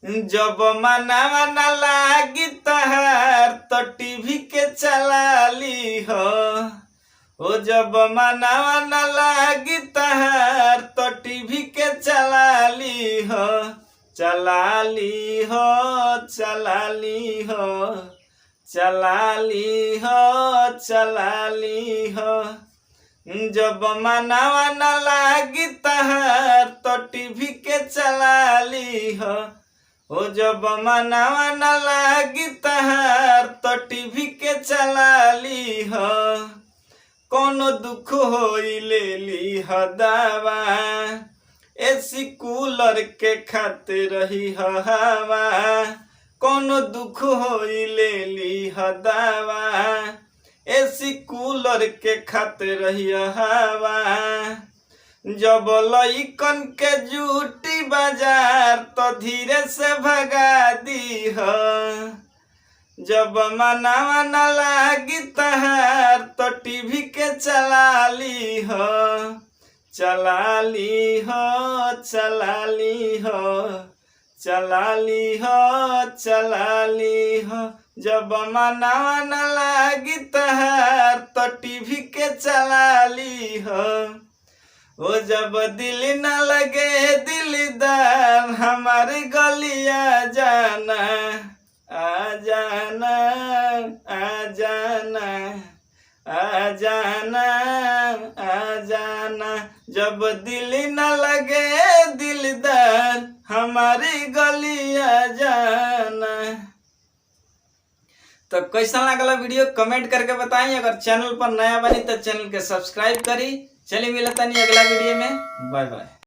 जब मनावा न लागी तहार तो टीवी के चला ली हो। ओ जब मनावा न लागी तहार तो टीवी के चला ली हो। चला ली हो, चला ली हो, चला ली हो, चला ली हो। जब मनावा न लागी तहार तो टीवी के चला ली हो। ओ जब मनावा न लागी तहार तो टीवी के चला ली हो। कोनो दुख होई ले ली हो दावा, एसी कूलर के खाते रही हो हवा। कोनो दुख होई ले ली हो दावा, एसी कूलर के खाते रही हो हवा। जब लइकन के जूटी बाजार तो धीरे से भगा दी हो। जब मनावा न लागी तहार तो टीवी के चला ली हो। चला ली हो, चला ली हो, चला ली हो, चला ली हो। जब मनावा न लागी तहार तो टीवी के चला ली हो। ओ जब दिल न लगे दिलदार हमारे गलिया जाना, आ जाना, आ जाना, आ जाना, आ जाना। जब दिल न लगे दिलदार हमारी गलिया जाना। तो कैसा लागला वीडियो कमेंट करके बताएं। अगर चैनल पर नया बनी तो चैनल के सब्सक्राइब करी। चलिए मिलता नहीं अगला वीडियो में। Bye by.